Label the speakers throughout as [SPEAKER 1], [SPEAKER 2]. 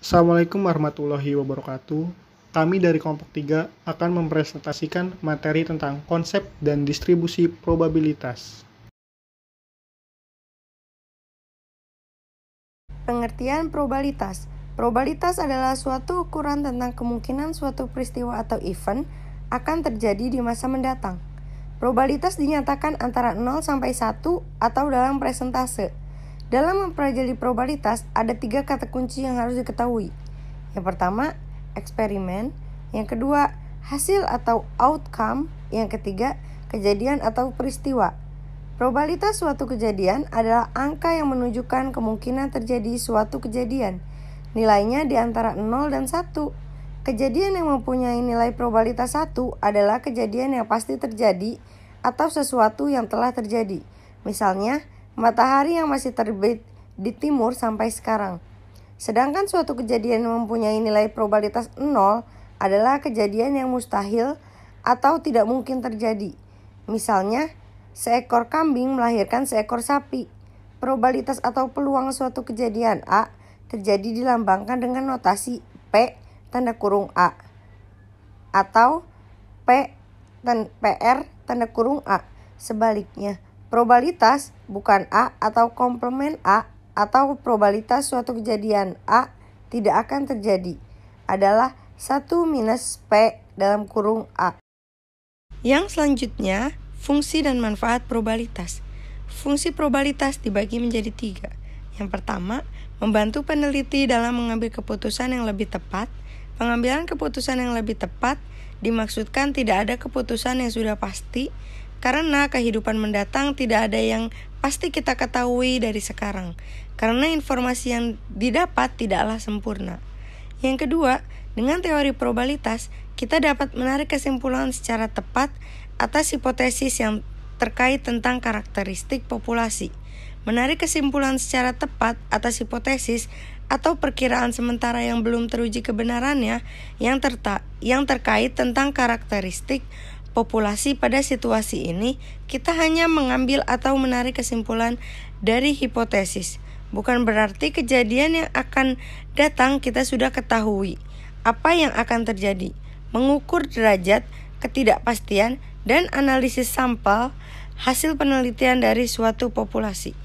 [SPEAKER 1] Assalamualaikum warahmatullahi wabarakatuh. Kami dari kelompok 3 akan mempresentasikan materi tentang konsep dan distribusi probabilitas.
[SPEAKER 2] Pengertian probabilitas. Probabilitas adalah suatu ukuran tentang kemungkinan suatu peristiwa atau event akan terjadi di masa mendatang. Probabilitas dinyatakan antara 0 sampai 1 atau dalam persentase. Dalam mempelajari probabilitas, ada 3 kata kunci yang harus diketahui. Yang pertama, eksperimen. Yang kedua, hasil atau outcome. Yang ketiga, kejadian atau peristiwa. Probabilitas suatu kejadian adalah angka yang menunjukkan kemungkinan terjadi suatu kejadian. Nilainya di antara 0 dan 1. Kejadian yang mempunyai nilai probabilitas 1 adalah kejadian yang pasti terjadi atau sesuatu yang telah terjadi. Misalnya, matahari yang masih terbit di timur sampai sekarang. Sedangkan suatu kejadian yang mempunyai nilai probabilitas 0 adalah kejadian yang mustahil atau tidak mungkin terjadi. Misalnya, seekor kambing melahirkan seekor sapi. Probabilitas atau peluang suatu kejadian A terjadi dilambangkan dengan notasi P tanda kurung A atau PR tanda kurung A. Sebaliknya, probabilitas bukan A atau komplement A atau probabilitas suatu kejadian A tidak akan terjadi adalah 1 minus P dalam kurung A. Yang selanjutnya, fungsi dan manfaat probabilitas. Fungsi probabilitas dibagi menjadi 3. Yang pertama, membantu peneliti dalam mengambil keputusan yang lebih tepat. Pengambilan keputusan yang lebih tepat dimaksudkan tidak ada keputusan yang sudah pasti, karena kehidupan mendatang tidak ada yang pasti kita ketahui dari sekarang, karena informasi yang didapat tidaklah sempurna. Yang kedua, dengan teori probabilitas, kita dapat menarik kesimpulan secara tepat atas hipotesis yang terkait tentang karakteristik populasi. Menarik kesimpulan secara tepat atas hipotesis atau perkiraan sementara yang belum teruji kebenarannya yang terkait tentang karakteristik populasi pada situasi ini, kita hanya mengambil atau menarik kesimpulan dari hipotesis. Bukan berarti kejadian yang akan datang kita sudah ketahui apa yang akan terjadi. Mengukur derajat ketidakpastian dan analisis sampel hasil penelitian dari suatu populasi.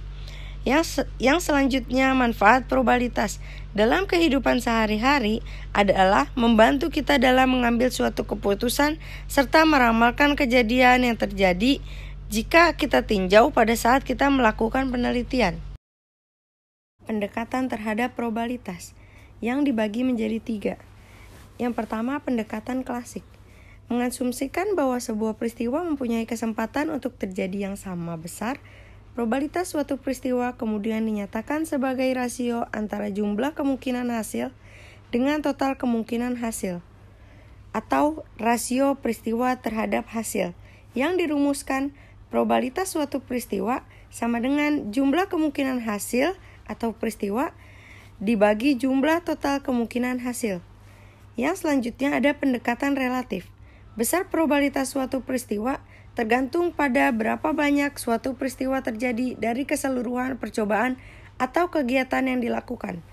[SPEAKER 2] Yang selanjutnya, manfaat probabilitas dalam kehidupan sehari-hari adalah membantu kita dalam mengambil suatu keputusan serta meramalkan kejadian yang terjadi jika kita tinjau pada saat kita melakukan penelitian. Pendekatan terhadap probabilitas yang dibagi menjadi 3. Yang pertama, pendekatan klasik. Mengasumsikan bahwa sebuah peristiwa mempunyai kesempatan untuk terjadi yang sama besar. Probabilitas suatu peristiwa kemudian dinyatakan sebagai rasio antara jumlah kemungkinan hasil dengan total kemungkinan hasil, atau rasio peristiwa terhadap hasil, yang dirumuskan probabilitas suatu peristiwa sama dengan jumlah kemungkinan hasil atau peristiwa dibagi jumlah total kemungkinan hasil. Yang selanjutnya ada pendekatan relatif. Besar probabilitas suatu peristiwa tergantung pada berapa banyak suatu peristiwa terjadi dari keseluruhan percobaan atau kegiatan yang dilakukan.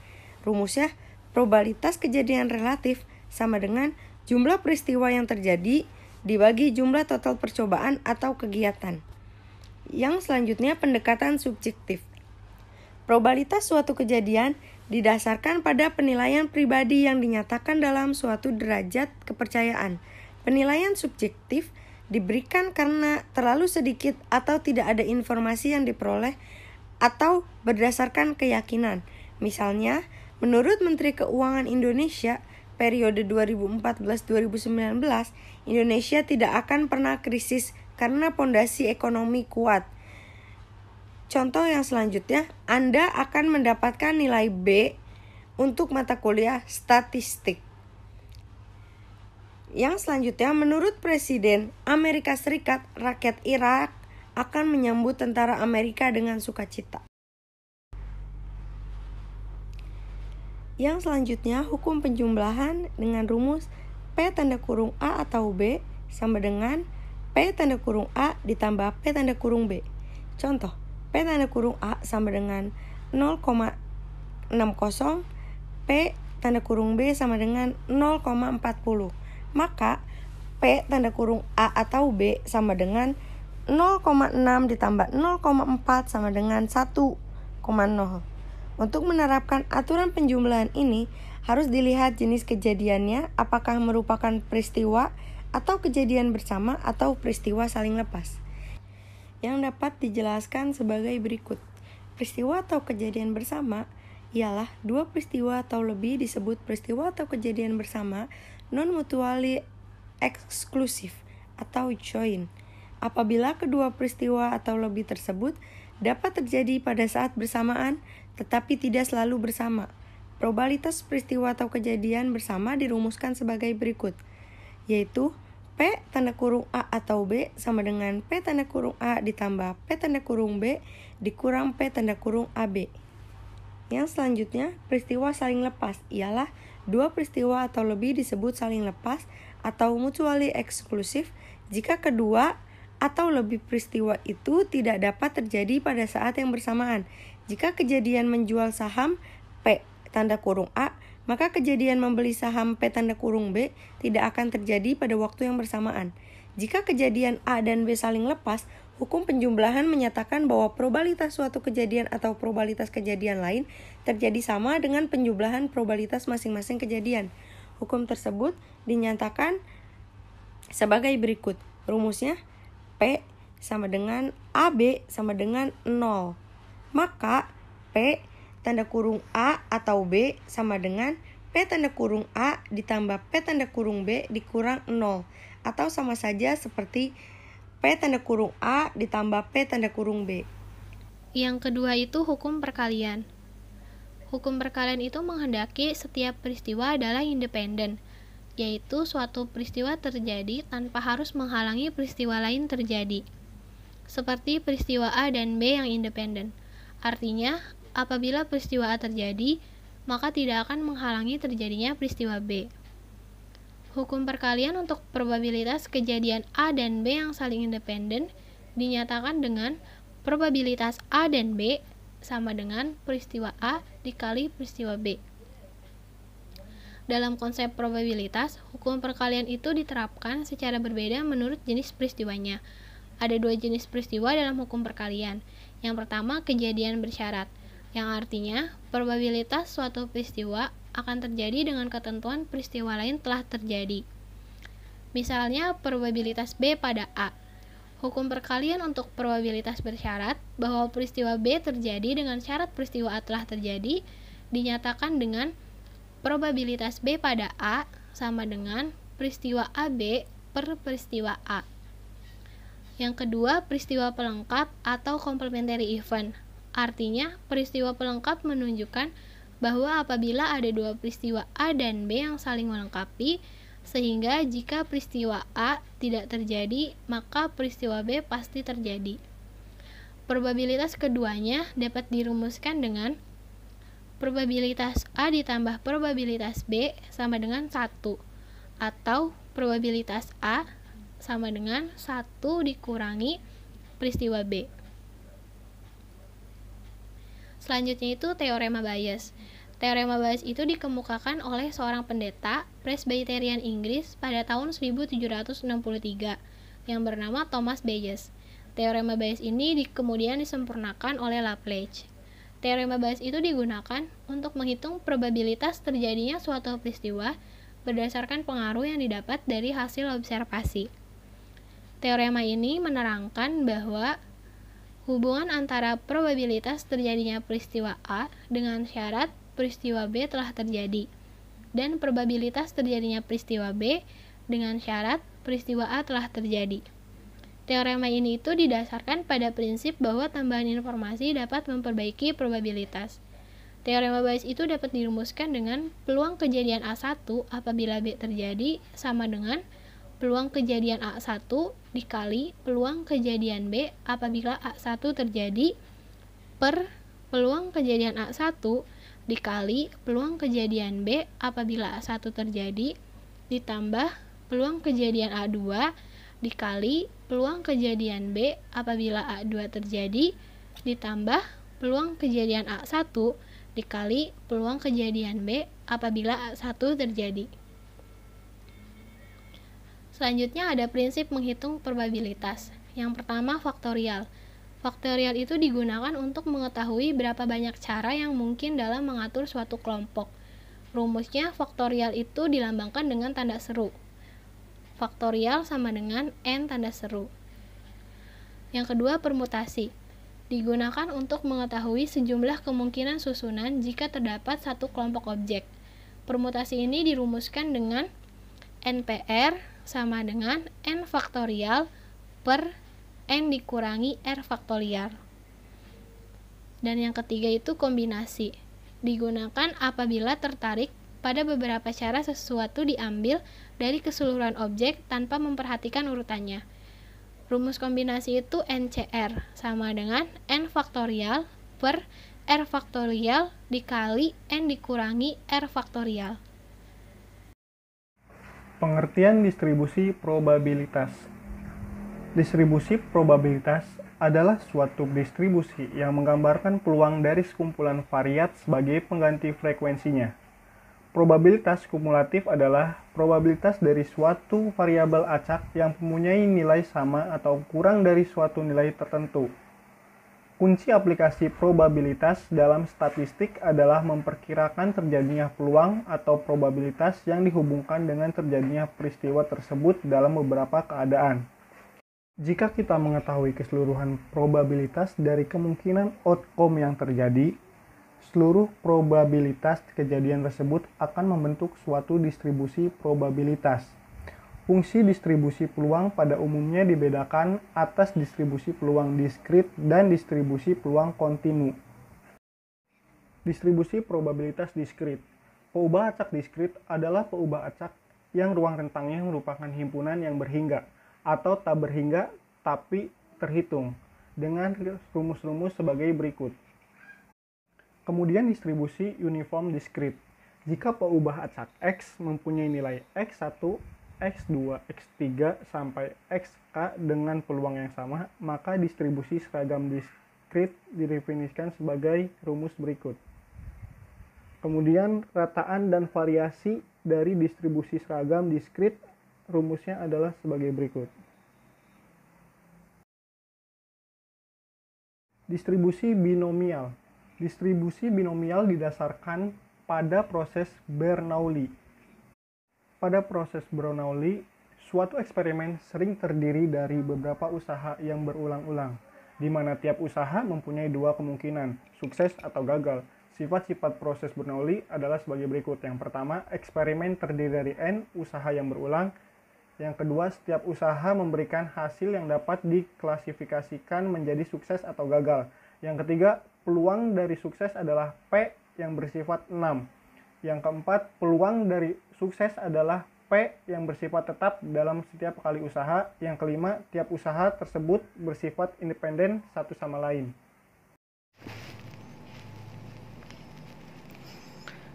[SPEAKER 2] Rumusnya, probabilitas kejadian relatif sama dengan jumlah peristiwa yang terjadi dibagi jumlah total percobaan atau kegiatan. Yang selanjutnya, pendekatan subjektif. Probabilitas suatu kejadian didasarkan pada penilaian pribadi yang dinyatakan dalam suatu derajat kepercayaan. Penilaian subjektif diberikan karena terlalu sedikit atau tidak ada informasi yang diperoleh atau berdasarkan keyakinan. Misalnya, menurut Menteri Keuangan Indonesia periode 2014-2019, Indonesia tidak akan pernah krisis karena pondasi ekonomi kuat. Contoh yang selanjutnya, Anda akan mendapatkan nilai B untuk mata kuliah statistik. Yang selanjutnya, menurut Presiden Amerika Serikat, rakyat Irak akan menyambut tentara Amerika dengan sukacita. Yang selanjutnya, hukum penjumlahan dengan rumus P tanda kurung A atau B sama dengan P tanda kurung A ditambah P tanda kurung B. Contoh, P tanda kurung A sama dengan 0,60 P tanda kurung B sama dengan 0,40. Maka P tanda kurung A atau B sama dengan 0,6 ditambah 0,4 sama dengan 1,0. Untuk menerapkan aturan penjumlahan ini, harus dilihat jenis kejadiannya, apakah merupakan peristiwa atau kejadian bersama atau peristiwa saling lepas. Yang dapat dijelaskan sebagai berikut. Peristiwa atau kejadian bersama ialah dua peristiwa atau lebih disebut peristiwa atau kejadian bersama non-mutually exclusive atau joint. Apabila kedua peristiwa atau lebih tersebut dapat terjadi pada saat bersamaan tetapi tidak selalu bersama. Probabilitas peristiwa atau kejadian bersama dirumuskan sebagai berikut, yaitu P tanda kurung A atau B sama dengan P tanda kurung A ditambah P tanda kurung B dikurang P tanda kurung AB. Yang selanjutnya, peristiwa saling lepas ialah dua peristiwa atau lebih disebut saling lepas atau mutually exclusive jika kedua atau lebih peristiwa itu tidak dapat terjadi pada saat yang bersamaan. Jika kejadian menjual saham P tanda kurung A, maka kejadian membeli saham P tanda kurung B tidak akan terjadi pada waktu yang bersamaan. Jika kejadian A dan B saling lepas, hukum penjumlahan menyatakan bahwa probabilitas suatu kejadian atau probabilitas kejadian lain terjadi sama dengan penjumlahan probabilitas masing-masing kejadian. Hukum tersebut dinyatakan sebagai berikut. Rumusnya P sama dengan AB sama dengan 0. Maka P tanda kurung A atau B sama dengan P tanda kurung A ditambah P tanda kurung B dikurang 0. Atau sama saja seperti P tanda kurung A ditambah P tanda kurung B.
[SPEAKER 3] Yang kedua itu hukum perkalian. Hukum perkalian itu menghendaki setiap peristiwa adalah independen, yaitu suatu peristiwa terjadi tanpa harus menghalangi peristiwa lain terjadi. Seperti peristiwa A dan B yang independen. Artinya, apabila peristiwa A terjadi, maka tidak akan menghalangi terjadinya peristiwa B. Hukum perkalian untuk probabilitas kejadian A dan B yang saling independen dinyatakan dengan probabilitas A dan B sama dengan peristiwa A dikali peristiwa B. Dalam konsep probabilitas, hukum perkalian itu diterapkan secara berbeda menurut jenis peristiwanya. Ada dua jenis peristiwa dalam hukum perkalian. Yang pertama, kejadian bersyarat, yang artinya probabilitas suatu peristiwa akan terjadi dengan ketentuan peristiwa lain telah terjadi. Misalnya, probabilitas B pada A. Hukum perkalian untuk probabilitas bersyarat bahwa peristiwa B terjadi dengan syarat peristiwa A telah terjadi dinyatakan dengan probabilitas B pada A sama dengan peristiwa AB per peristiwa A. Yang kedua, peristiwa pelengkap atau complementary event. Artinya, peristiwa pelengkap menunjukkan bahwa apabila ada dua peristiwa A dan B yang saling melengkapi, sehingga jika peristiwa A tidak terjadi, maka peristiwa B pasti terjadi. Probabilitas keduanya dapat dirumuskan dengan probabilitas A ditambah probabilitas B sama dengan 1, atau probabilitas A sama dengan 1 dikurangi peristiwa B. Selanjutnya itu teorema Bayes. Teorema Bayes itu dikemukakan oleh seorang pendeta Presbyterian Inggris pada tahun 1763 yang bernama Thomas Bayes. Teorema Bayes ini kemudian disempurnakan oleh Laplace. Teorema Bayes itu digunakan untuk menghitung probabilitas terjadinya suatu peristiwa berdasarkan pengaruh yang didapat dari hasil observasi. Teorema ini menerangkan bahwa hubungan antara probabilitas terjadinya peristiwa A dengan syarat peristiwa B telah terjadi, dan probabilitas terjadinya peristiwa B dengan syarat peristiwa A telah terjadi. Teorema ini itu didasarkan pada prinsip bahwa tambahan informasi dapat memperbaiki probabilitas. Teorema Bayes itu dapat dirumuskan dengan peluang kejadian A1 apabila B terjadi sama dengan peluang kejadian A1 dikali peluang kejadian B apabila A1 terjadi per peluang kejadian A1 dikali peluang kejadian B apabila A1 terjadi ditambah peluang kejadian A2 dikali peluang kejadian B apabila A2 terjadi ditambah peluang kejadian A1 dikali peluang kejadian B apabila A1 terjadi. Selanjutnya ada prinsip menghitung probabilitas. Yang pertama, faktorial. Faktorial itu digunakan untuk mengetahui berapa banyak cara yang mungkin dalam mengatur suatu kelompok. Rumusnya, faktorial itu dilambangkan dengan tanda seru. Faktorial sama dengan N tanda seru. Yang kedua, permutasi. Digunakan untuk mengetahui sejumlah kemungkinan susunan jika terdapat satu kelompok objek. Permutasi ini dirumuskan dengan NPR sama dengan N faktorial per N dikurangi R faktorial. Dan yang ketiga itu kombinasi. Digunakan apabila tertarik pada beberapa cara sesuatu diambil dari keseluruhan objek tanpa memperhatikan urutannya. Rumus kombinasi itu NCR sama dengan N faktorial per R faktorial dikali N dikurangi R faktorial.
[SPEAKER 1] Pengertian distribusi probabilitas. Distribusi probabilitas adalah suatu distribusi yang menggambarkan peluang dari sekumpulan variat sebagai pengganti frekuensinya. Probabilitas kumulatif adalah probabilitas dari suatu variabel acak yang mempunyai nilai sama atau kurang dari suatu nilai tertentu. Kunci aplikasi probabilitas dalam statistik adalah memperkirakan terjadinya peluang atau probabilitas yang dihubungkan dengan terjadinya peristiwa tersebut dalam beberapa keadaan. Jika kita mengetahui keseluruhan probabilitas dari kemungkinan outcome yang terjadi, seluruh probabilitas kejadian tersebut akan membentuk suatu distribusi probabilitas. Fungsi distribusi peluang pada umumnya dibedakan atas distribusi peluang diskrit dan distribusi peluang kontinu. Distribusi probabilitas diskrit. Peubah acak diskrit adalah peubah acak yang ruang rentangnya merupakan himpunan yang berhingga atau tak berhingga tapi terhitung dengan rumus-rumus sebagai berikut. Kemudian distribusi uniform diskrit. Jika peubah acak X mempunyai nilai X1, X2, X3 sampai Xk dengan peluang yang sama, maka distribusi seragam diskrit didefinisikan sebagai rumus berikut. Kemudian rataan dan variasi dari distribusi seragam diskrit rumusnya adalah sebagai berikut. Distribusi binomial. Distribusi binomial didasarkan pada proses Bernoulli. Pada proses Bernoulli, suatu eksperimen sering terdiri dari beberapa usaha yang berulang-ulang, di mana tiap usaha mempunyai dua kemungkinan, sukses atau gagal. Sifat-sifat proses Bernoulli adalah sebagai berikut. Yang pertama, eksperimen terdiri dari N usaha yang berulang. Yang kedua, setiap usaha memberikan hasil yang dapat diklasifikasikan menjadi sukses atau gagal. Yang ketiga, peluang dari sukses adalah P yang bersifat 6. Yang keempat, peluang dari sukses adalah P yang bersifat tetap dalam setiap kali usaha. Yang kelima, tiap usaha tersebut bersifat independen satu sama lain.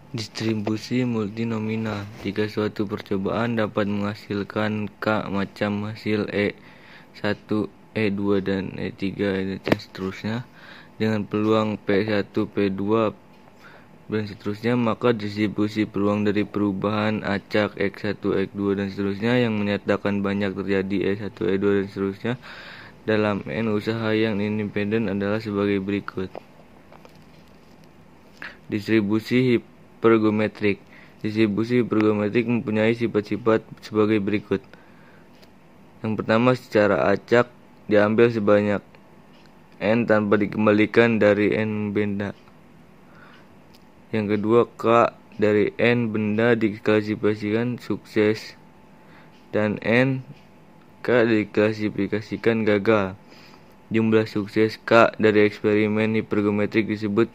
[SPEAKER 4] Distribusi multinominal. Jika suatu percobaan dapat menghasilkan K macam hasil E1, E2, dan E3, dan seterusnya, dengan peluang P1, P2, dan seterusnya, maka distribusi peluang dari perubahan acak X1, X2, dan seterusnya yang menyatakan banyak terjadi E1, E2, dan seterusnya dalam N usaha yang independen adalah sebagai berikut. Distribusi hipergeometrik. Distribusi hipergeometrik mempunyai sifat-sifat sebagai berikut. Yang pertama, secara acak diambil sebanyak N tanpa dikembalikan dari N benda. Yang kedua, K dari N benda diklasifikasikan sukses dan N K diklasifikasikan gagal. Jumlah sukses K dari eksperimen hipergeometrik disebut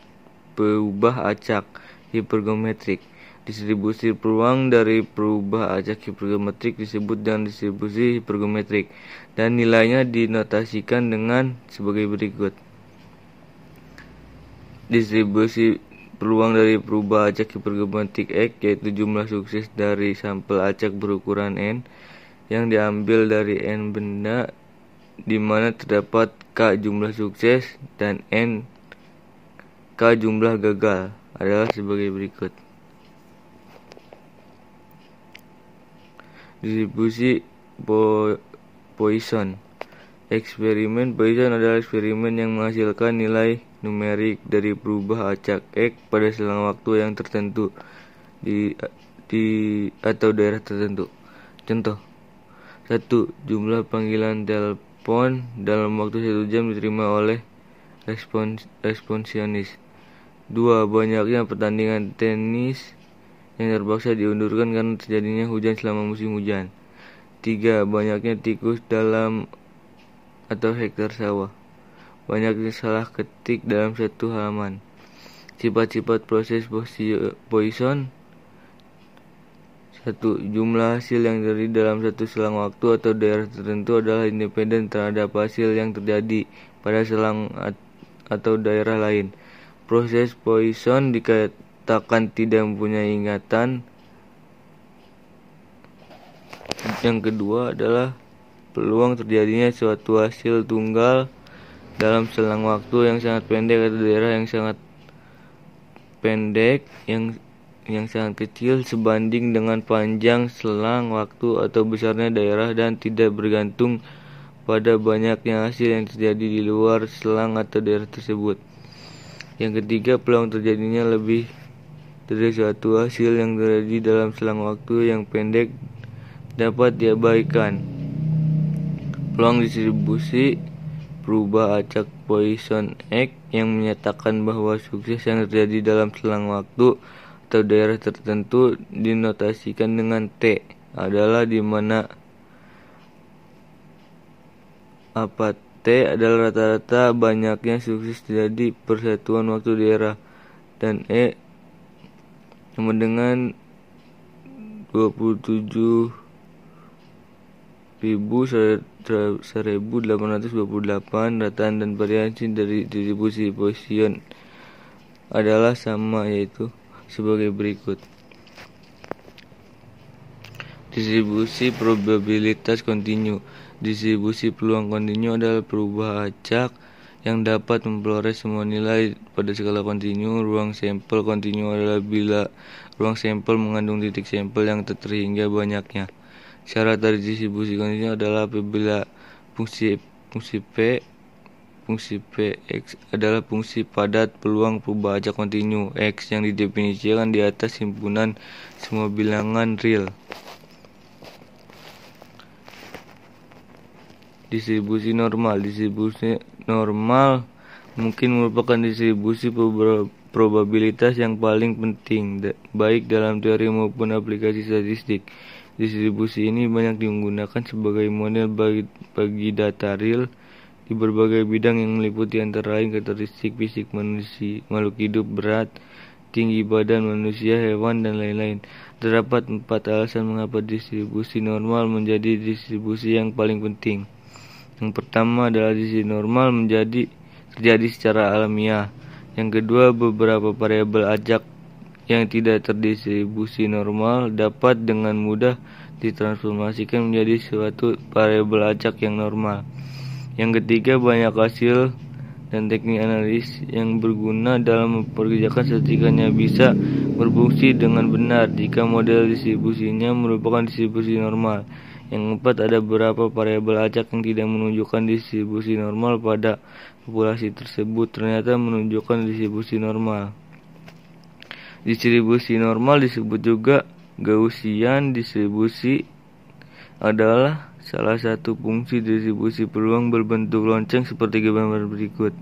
[SPEAKER 4] peubah acak hipergeometrik. Distribusi peluang dari peubah acak hipergeometrik disebut dengan distribusi hipergeometrik dan nilainya dinotasikan dengan sebagai berikut. Distribusi peluang dari peubah acak hipergeometrik X yaitu jumlah sukses dari sampel acak berukuran N yang diambil dari N benda di mana terdapat K jumlah sukses dan N K jumlah gagal. adalah sebagai berikut. Distribusi Poisson. Eksperimen Poisson adalah eksperimen yang menghasilkan nilai numerik dari perubah acak X pada selang waktu yang tertentu di atau daerah tertentu. Contoh: 1. Jumlah panggilan telepon dalam waktu 1 jam diterima oleh responsionis. 2. Banyaknya pertandingan tenis yang terpaksa diundurkan karena terjadinya hujan selama musim hujan. 3. Banyaknya tikus dalam atau hektar sawah. Banyaknya salah ketik dalam satu halaman. Sifat-sifat proses Poisson. 1. Jumlah hasil yang terjadi dalam satu selang waktu atau daerah tertentu adalah independen terhadap hasil yang terjadi pada selang atau daerah lain. Proses Poisson dikatakan tidak mempunyai ingatan. Yang kedua adalah peluang terjadinya suatu hasil tunggal dalam selang waktu yang sangat pendek atau daerah yang sangat pendek yang sangat kecil sebanding dengan panjang selang waktu atau besarnya daerah dan tidak bergantung pada banyaknya hasil yang terjadi di luar selang atau daerah tersebut. Yang ketiga, peluang terjadinya lebih dari suatu hasil yang terjadi dalam selang waktu yang pendek dapat diabaikan. Peluang distribusi perubah acak Poisson X yang menyatakan bahwa sukses yang terjadi dalam selang waktu atau daerah tertentu dinotasikan dengan T adalah di mana T adalah rata-rata banyaknya sukses terjadi persatuan waktu daerah, dan E sama dengan 27.1828. Rataan dan variasi dari distribusi Poisson adalah sama, yaitu sebagai berikut. Distribusi probabilitas kontinu. Distribusi peluang kontinu adalah perubah acak yang dapat memperoleh semua nilai pada skala kontinu. Ruang sampel kontinu adalah bila ruang sampel mengandung titik sampel yang terhingga banyaknya. Syarat dari distribusi kontinu adalah apabila fungsi X adalah fungsi padat peluang perubah acak kontinu X yang didefinisikan di atas himpunan semua bilangan real. Distribusi normal. Distribusi normal mungkin merupakan distribusi probabilitas yang paling penting baik dalam teori maupun aplikasi statistik. Distribusi ini banyak digunakan sebagai model bagi data real di berbagai bidang yang meliputi antara lain karakteristik fisik manusia, makhluk hidup, berat, tinggi badan manusia, hewan, dan lain-lain. Terdapat 4 alasan mengapa distribusi normal menjadi distribusi yang paling penting. Yang pertama adalah distribusi normal terjadi secara alamiah. Yang kedua, beberapa variabel acak yang tidak terdistribusi normal dapat dengan mudah ditransformasikan menjadi suatu variabel acak yang normal. Yang ketiga, banyak hasil dan teknik analis yang berguna dalam memperkerjakan statistikanya bisa berfungsi dengan benar jika model distribusinya merupakan distribusi normal. Yang keempat, ada beberapa variabel acak yang tidak menunjukkan distribusi normal pada populasi tersebut ternyata menunjukkan distribusi normal. Distribusi normal disebut juga Gaussian distribusi adalah salah satu fungsi distribusi peluang berbentuk lonceng seperti gambar berikut.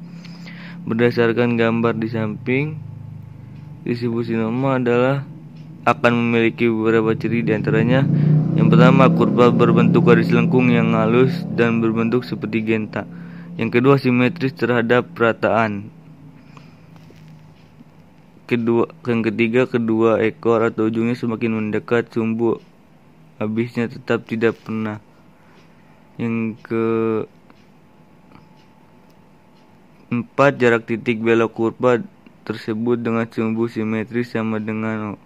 [SPEAKER 4] Berdasarkan gambar di samping, distribusi normal akan memiliki beberapa ciri, diantaranya yang pertama, kurva berbentuk garis lengkung yang halus dan berbentuk seperti genta. Yang kedua, simetris terhadap perataan. Yang ketiga, kedua ekor atau ujungnya semakin mendekat sumbu, habisnya tetap tidak pernah. Yang keempat, jarak titik belok kurva tersebut dengan sumbu simetris sama dengan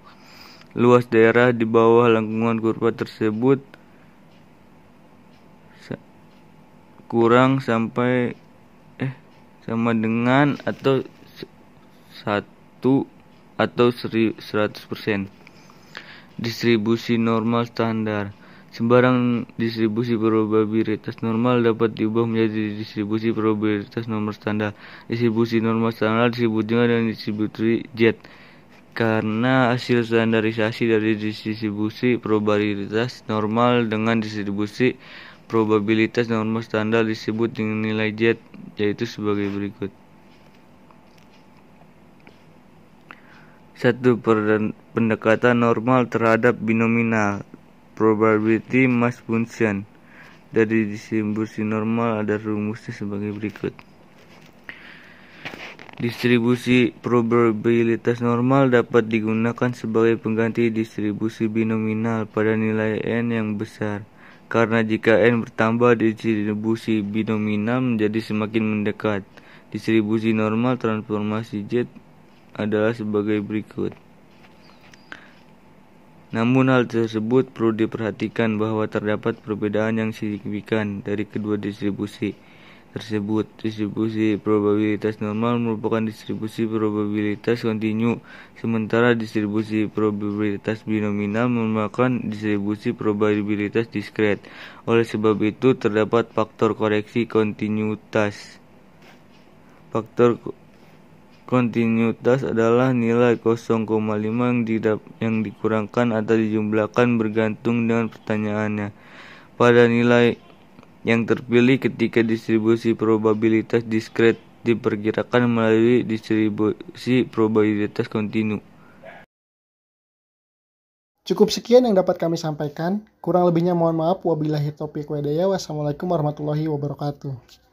[SPEAKER 4] luas daerah di bawah lengkungan kurva tersebut kurang sama dengan atau 1 atau 100%. Distribusi normal standar. Sembarang distribusi probabilitas normal dapat diubah menjadi distribusi probabilitas normal standar. Distribusi normal standar disebut juga dengan distribusi Z karena hasil standarisasi dari distribusi probabilitas normal dengan distribusi probabilitas normal standar disebut dengan nilai Z, yaitu sebagai berikut. 1. Pendekatan normal terhadap binominal probability mass function. Dari distribusi normal ada rumusnya sebagai berikut. Distribusi probabilitas normal dapat digunakan sebagai pengganti distribusi binominal pada nilai n yang besar. Karena jika n bertambah, distribusi binominal menjadi semakin mendekat. Distribusi normal transformasi Z adalah sebagai berikut. Namun hal tersebut perlu diperhatikan bahwa terdapat perbedaan yang signifikan dari kedua distribusi tersebut. Distribusi probabilitas normal merupakan distribusi probabilitas kontinu, sementara distribusi probabilitas binominal merupakan distribusi probabilitas diskret. Oleh sebab itu, terdapat faktor koreksi kontinuitas. Faktor kontinuitas adalah nilai 0,5 yang dikurangkan atau dijumlahkan bergantung dengan pertanyaannya pada nilai yang terpilih ketika distribusi probabilitas diskret diperkirakan melalui distribusi probabilitas kontinu.
[SPEAKER 1] Cukup sekian yang dapat kami sampaikan. Kurang lebihnya mohon maaf. Wabillahi taufiq wal hidayah. Wassalamualaikum warahmatullahi wabarakatuh.